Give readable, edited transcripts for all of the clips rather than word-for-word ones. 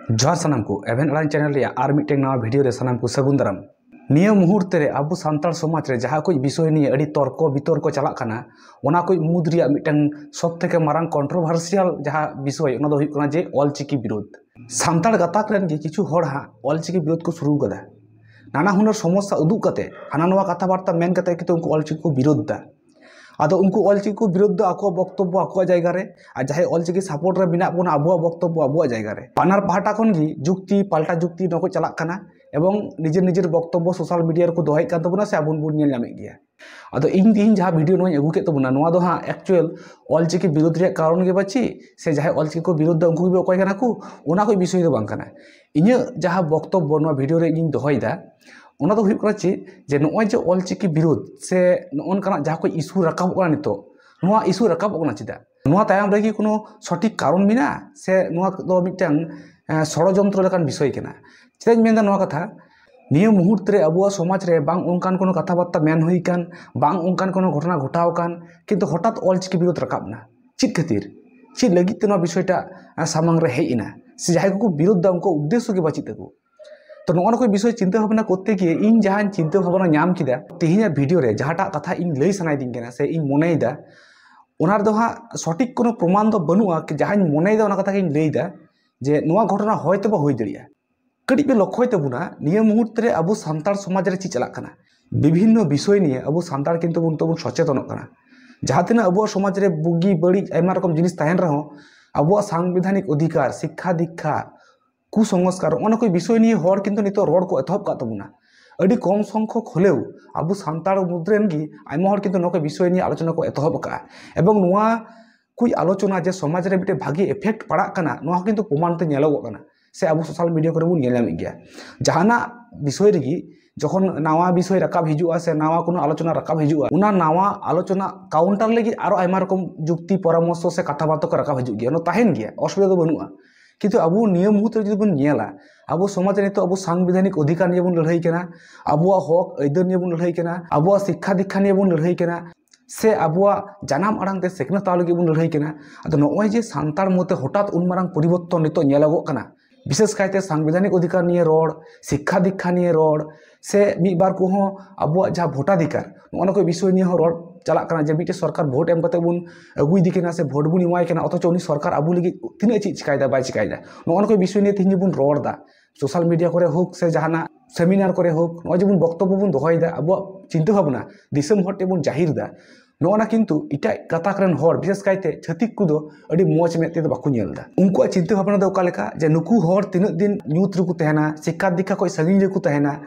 जोहार सानाम को even आड़ांग channel रे आर मिटें नवा वीडियो रे सानाम को सगुन दाराम। निया मुहूर्त रे अब सान्ताड़ समाज रे जहाँ कोई विषय निये अड़ी तर्क बितर्क चलाक काना ओना कोई मुद रिया मिटें सब थेके मारांग कंट्रोभार्सियल जहाँ विषय ओना दो हुयुग काना जे ऑलचिकी विरोध। सान्ताड़ गाताक रेन गे किछु हड़ हां ऑलचिकी विरोध को शुरू कदा। नाना हुनर समस्या उदुग काते हाना नवा कथाबार्ता मेन काते किन्तु उनको ऑलचिकी को विरोध दा। आदो उनको ऑलचिकी को विरोध आको बक्तव्य आको जायगा रे आ जहाँ ऑलचिकी सपोर्ट रे बिना बोना आबुआ बक्तव्य आबुआ जायगा रे बानार पाहटा खन गी जुक्ति पाल्टा जुक्ति नको चलाक काना एवं निजेर निजेर बक्तव्य सोशल मीडिया रे दोहय कान तबुना से आबुन बुन नेल नामे गिया। आदो इन दिन जहाँ वीडियो नोय अगु के तबुना नोआ दो हां एक्चुअल ऑलचिकी विरोध रे कारण गे बाची से जहाँ ऑलचिकी को विरोध दा उनको अकय काना को ओना कोई विषय दो बांग काना। इᱧ जहाँ बक्तव्य नोआ वीडियो रे इन दोहयदा ओना दो हुयुग काना चे जे नोय जे ऑलचिकी विरोध से नोन काना जहाँ कोई इशू रकाब काना नितो नोआ इशू रकाब काना चिदा नोआ तायम रे कोनो सठिक कारण मिना से नोआ दो मिटन षड़यंत्र लेकान विषय केना। चेदाñ मेनदा नोआ कथा निया मुहूर्त रे अबुआ समाज रे बांग ओनकान कोनो कथाबार्ता मेन हुई कान बांग ओनकान कोनो घटना घटाव कान किन्तु हठात ऑलचिकी विरोध रकाबना चित खातिर चित लगित ते नोआ विषयटा सामांग रे हेज इना से जहाय को विरोध दा उनको उद्देश्य के बाचित तको। तो नोना कोई विषय चिंता भावना करते कि इन जहाँ चिंता भावना नाम किदा तेहिना वीडियो रे जहाँटा कथा इन लई सनाइदिं केना से इन मोनेइदा ओनार दो हां सठिक कोनो प्रमाण दो बनुआ कि जहाँ मोनेइदा ओना कथा इन लईदा जे नोआ घटना होयतो बा होई दड़िया कड़ी पे लक्ष्य तबुना निया मुहूर्त रे अब सान्ताड़ समाज रे ची चलाक काना विभिन्न विषय निये अब सान्ताड़ किन्तु बुन सचेतनोग काना। जहाँ तिना अब समाज रे बुगी बड़ी आयमा रकम जिनिस ताहेन रहो अब सांविधानिक अधिकार शिक्षा दीक्षा कुसंस्कार ओना कोई विषय निये हर किन्तु नितो रोड को एतहब का तबुना अड़ी कम संख्यक हलेव अब सान्ताड़ मुद्रेन गी आयमा हर किन्तु नोको विषय निये आलोचना को एतहब का एवं नोआ कोई आलोचना जे समाज रे बिटे भागी इफेक्ट पड़ा काना नोआ किन्तु प्रमाण ते नेलोगो काना से अब सोशल मीडिया करे बुन नेल गया। जहाना विषय रेगी जखन नावा विषय रकाब हिजुआ से नावा कोनो आलोचना रकाब हिजुआ उना नावा आलोचना काउंटर लगी आरो आयमा रकम जुक्ति परामर्श से कथाबार्ता को रकाब हिजुग गया नो ताहेन गया असुविधा दो बनुआ किन्तु अब नियम मुहूर्त जो बन नेला अब समाज नितो अब सांविधानिक अधिकार निये बन लड़ाई केना अब हक आयदार निये बन लड़ाई केना अब शिक्षा दीक्षा निये बन लड़ाई केना से अब जानाम आड़ांग ते सेखना ताव लगी बन लड़ाई केना। आदो नोय जे सान्ताड़ मते हठात उन मारांग परिवर्तन नितो नेलगो काना विशेष कायते सांविधानिक अधिकार निये रोड शिक्षा दीक्षा निये रोड से मिद बार को अब जहाँ भोटाधिकार नोना कोई विषय निये रोड चलाक काना जे मिटे सरकार भोट एम कते बुन अगुई दिकेना से भोट बुन इमाय केना अथच उनी सरकार आबू लगी तिना चीज चिकायदा बाय चिकायदा नोना कोई विषय निये तिहिन बुन रोड दा सोशल मीडिया करे होक से जहाना सेमिनार करे होक नोय जे बुन बक्तव्य बुन दोहयदा अब चिंता भावना दिसम हटे बुन जाहिर दा नोना किन्तु इटा गाताक रेन हर विशेष कायते छतिक कुदो अड़ी मोज मेते दो बाकु नेलदा उनको चिंता भावना दो कालेका जे नुकु हर तिना दिन न्यूत रुकु तहना शिक्षा दीक्षा कोई संगिन रुकु तहना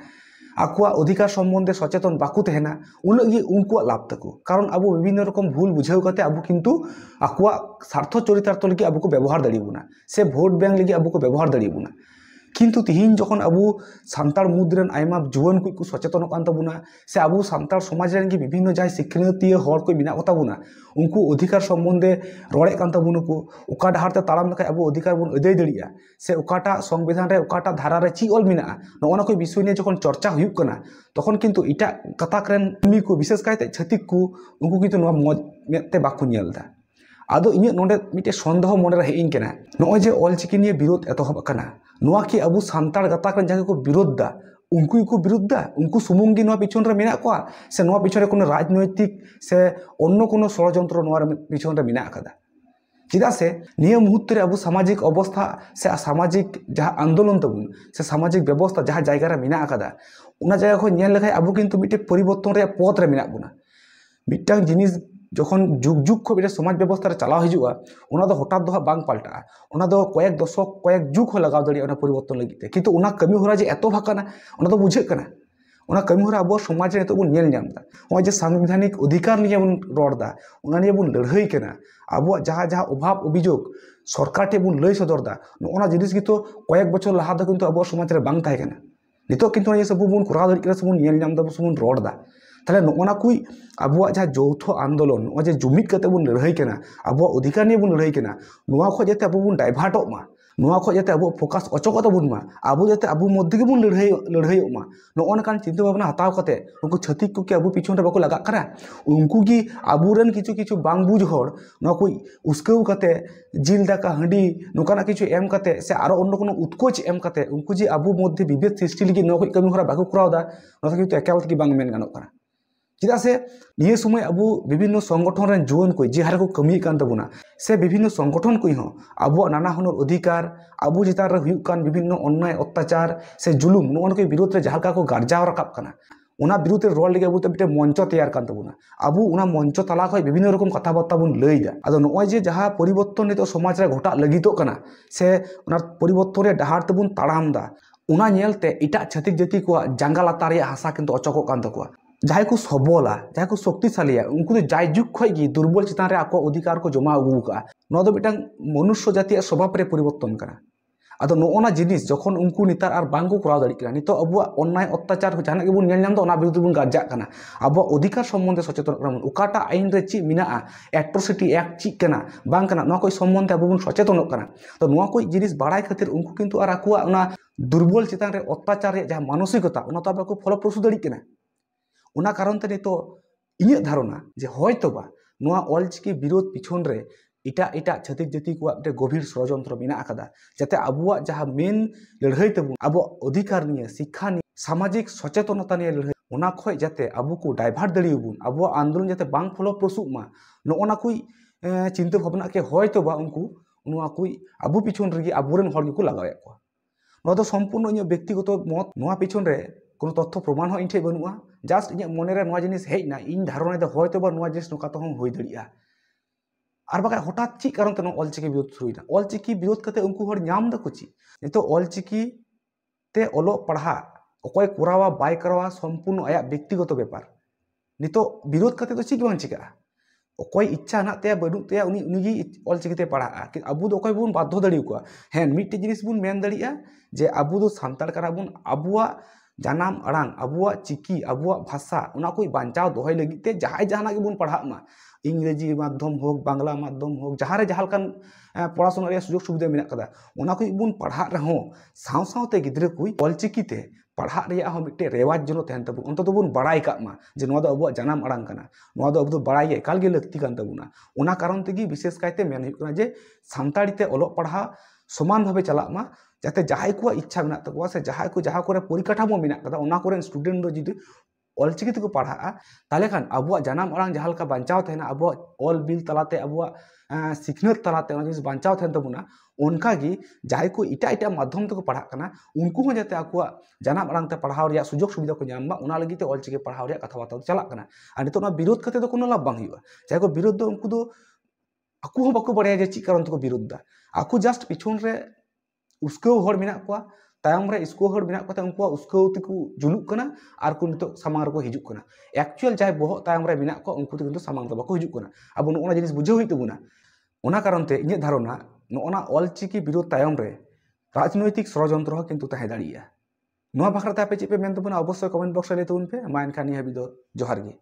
आकुआ अधिकार सम्बन्धे सचेतन बाकु तहना उनगी उनको लाभ तको कारण अब विभिन्न रकम भूल बुझाव काते अब किन्तु आकुआ स्वार्थ चरितार्थ लगी अब को व्यवहार दाड़िबुना से भोट बैंक लगी अब को व्यवहार दाड़िबुना किन्तु तिहिन जखन अब सान्ताड़ मुद्रेन आयमा जुवान को सचेतन कान तबुना से अब सान्ताड़ समाज रेन विभिन्न जहाँ शिक्षणीय हर को मेना ताबुना उनको अधिकार सम्बन्धे रड़े कान ताबुनको ओका डाहार ते ताड़ाम लेखाय अब अधिकार बुन अदाय दाड़िया से ओकाटा संविधान रे ओकाटा धारा रे ची ऑल मेना नोना कोई विषय निये जखन चर्चा हुयुग काना तखन किन्तु इटा गाताक रेन मी को विशेष कायते छतिक को उनको किन्तु नोआ मौज मेते बाकु नेलदा। आदो इᱧ नोडे मिटे सन्देह मन रे हेइन केना नोय जे ऑलचिकी निये विरोध एतहब काना नोआ कि अब सान्ताड़ गाताक रेन जहां को विरोध दा उनको को विरोध दा उनको सुमुंग गी नोआ पिछन रे मेना कोआ से नोआ पिछन रे कोनो राजनैतिक से अन्य कोनो षड़यंत्र नोआ पिछन रे मेना आकादा चेदा से निया मुहूर्त रे अब सामाजिक अवस्था से सामाजिक जहाँ आंदोलन तबुन से सामाजिक व्यवस्था जहाँ जायगा रे मेना आकादा उना जायगा खो नेल लेखाय अब किन्तु मिटे परिवर्तन रे पथ रे मेना बुना मिटांग जिनिस जखन जुग जुग को समाज व्यवस्था रे चलाव हिजुआ ओना दो हठात दो बांग पाल्टा ओना दो कयेक दशक कयेक जुग हो लगाव दाड़ी ओना परिवर्तन लगी किन्तु ओना कमी होरा जे एतो भाकाना ओना दो बुझे काना ओना कमी होरा अब समाज रे तो बुन नेल नामदा ओय जे सांविधानिक अधिकार निये बुन रोडदा ओना निये बुन लड़ाई केना अब जहाँ जहाँ अभाव अभियोग सरकार टे बुन लई सदरदा ओना जिनिस गितो कयेक बछर लाहा दो किन्तु अब समाज रे बांग ताहे काना नितो किन्तु ये सब बुन कराव दाड़ी केना सबुन नेल नामदा सबुन रोडदा ताहले नोना कोई अब जहाँ यौथ आंदोलन नोआ जे जुमिद कते बुन लड़ाई केना अब अधिकार निये बुन लड़ाई केना नोआ खो जाते अब बुन डाइभार्टोग मा ᱱᱚᱣᱟ ᱠᱷᱚᱡ ᱡᱟᱛᱮ ᱟᱵᱚ ᱯᱷᱳᱠᱟᱥ ᱚᱪᱚᱜᱚᱜ ᱛᱟᱵᱚᱱ ᱢᱟ, ᱟᱵᱚ ᱡᱟᱛᱮ ᱟᱵᱚ ᱢᱚᱫᱽᱫᱷᱮ ᱜᱮᱵᱚᱱ ᱞᱟᱹᱲᱦᱟᱹᱭᱚᱜ ᱢᱟ, ᱱᱚᱜᱼᱚ ᱱᱚᱝᱠᱟन चिंता भावना हताव कते उनको छतिक को अबो पिछन रे बाको लगाग करा उनको की आबुरन किछु किछु बांग बुझ हर न कोई उस्कव कते जिल दाका हंडी नोकाना किछु एम कते से आरो अन्य कोनो उत्कोच एम कते उनको जे आबो मध्य विभेद सृष्टि लगी न कोई कमी हरा बाको करावदा न किन्तु एकाल की बांग मेन गानोग करा चेदा से निये समय अब विभिन्न संगठन रे जुवन को जे हारे को कमी कान तबुना से विभिन्न संगठन को हो अब नाना हुनर अधिकार अब चितान रे हुयुग कान विभिन्न अन्याय अत्याचार से जुलुम नोन को विरोध रे जहां को गार्जाव रकाब काना उना विरोध रे रोल लगे अब मिटे मंच तैयार कान तबुना अब उना मंच तला खय विभिन्न रकम कथा बार्ता बुन लैदा आदो नय जे जहां परिवर्तन नितो समाज रे घटा लगितो काना से उना परिवर्तन रे डहार तबुन ताड़ामदा उना नेलते इटा छतिक जाति को जांगा लातार रे हासा किन्तु अचको कान तकोआ जहां को सबला जहां को शक्तिशालिया उनको तो जायजुग खय गी दुर्बल चितान रे आको अधिकार को जमा अगू का नो दो मिटांग मनुष्य जाति स्वभाव रे परिवर्तन करा आदो नोना जिनिस जखन उनको नितार आर बांगो कराव दाड़ी कना नितो अब अन्याय अत्याचार जहां के बुन नेल नाम दो ओना विरुद्ध बुन गार्जा कना अब अधिकार संबंध सचेतन करा उकाटा आईन रे ची मिना एट्रोसिटी एक्ट ची कना बांग कना नो कोई संबंध अब बुन सचेतन कना तो नो कोई जिनिस बाड़ाय खातिर उनको किन्तु आर आकुआ ओना दुर्बल चितान रे अत्याचार रे जहां मानसिकता ओना तो अब फलप्रसू दाड़ी कना उना कारण ते नितो इᱧᱟᱹᱜ धारणा जे हयतो बा नोआ ऑलचिकी विरोध पिछन रे इटा इटा छतिक जाति को मिटे गभीर षड़यंत्र मेना आकादा जाते आबुआ जहां मेन लड़ाई तबु आबो अधिकार निये शिक्षा निये सामाजिक सचेतनता निये लड़ाई ओना खय जाते आबु को डाइभार्ट दड़ियबुन आबो आंदोलन जाते बांग फलो प्रसुक मा नोना कोई चिंता भावना के हयतो बा उनको नोआ कोई आबु पिछन रे आबुरेन हर को लगावे को नोआ तो संपूर्ण इᱧ व्यक्तिगत मत नोआ पिछन रे कोनो तथ्य प्रमाण हो इन ठे बनुआ जस्ट इन मन रे नोआ जिनिस हेजना इन धारणा दे हयतो बा नोआ जिनिस नोका तो होई दड़िया आर बाका हठात ची कारण ते ऑलचिकी विरोध शुरुइना ऑलचिकी विरोध कते उनको हर नाम दको ची नितो ऑलचिकी ते ओलो पढ़ा अकय कोरावा बाय करावा संपूर्ण आया व्यक्तिगत व्यापार नितो विरोध कते तो ची बांग चिका अकय इच्छा ना ते बनु ते उनी उनीगी ऑलचिकी ते पढ़ा कि अबु दो अकय बुन बाध्य दड़िउ को हेन मिट्टे जिनिस बुन मेन दड़िया जे अबु दो सांताल करा बुन अबुआ जानाम अड़ांग अबुआ चिकी अबुआ भाषा उना कोई बांचाव दोहय लगित ते जहाय जहाना के बुन पढ़ा मा इंग्रेजी माध्यम होक बांग्ला माध्यम होक जहां रे जहां लकान पढ़ाशोना रे सुजोग सुविधा मेना कदा उना कोई बुन पढ़ा रहो साव सावते गिद्रे कोई ऑलचिकी ते पढ़ा रे हो मिट्टे रेवाज जनो तहन तबु अंत तो बुन बड़ाई का मा जे नोआ दो अबुआ जानाम अड़ांग कना नोआ दो अब दो बड़ाई एकाल गे लक्ति कान तबुना उना कारण तेगी विशेष कायते मेन हुई कना जे सानताड़ी ते ओलो पढ़ा समान भावे चला मा जाते जहां को इच्छा मेना तकवा से जहां को जहां करे परिकाठामो मेना कदा उना करे स्टूडेंट दो जुदी ऑलचिकी तको पढ़ा ताले खान अबुआ जानाम अड़ांग जहां लका बांचाव तहना अबुआ ऑल बिल तलाते अबुआ सिखनत तलाते जिनिस बांचाव तहन तबुना उनका गी जहां को इटा इटा माध्यम तको पढ़ा कना उनको हो जाते आकुआ जानाम अड़ांग ते पढ़ाव रिया सुजोग सुविधा को नाम बा उना लगी ते ऑलचिकी पढ़ाव रिया कथा बार्ता चला कना आ नितो ना विरोध कते तो कोनो लाभ बांग हुआ जहां को विरोध दो उनको दो आकु हो बाको बड़ाया जे ची कारण तको विरोध दा आकु जस्ट पिछन रे उसको हर मेना को तायम रे इसको हर मेना को उनको उसको तको जुलुक कना आर को नितो सामांग रे को हिजुक कना एक्चुअल जाय बहो तायम रे मेना को उनको किन्तु सामांग दो बाको हिजुक कना अब नोना जिनिस बुझे हुई तबुना ओना कारण ते इᱧ धारणा नोना ऑलचिकी विरोध तायम रे राजनैतिक षड़यंत्र हो किन्तु ताहे दाड़िया नोआ बाखरा ते आपे चे पे मेन तबुना अवश्य कमेंट बॉक्स रे ले तबुन पे मा एनखान नि हाबि दो जोहार गे।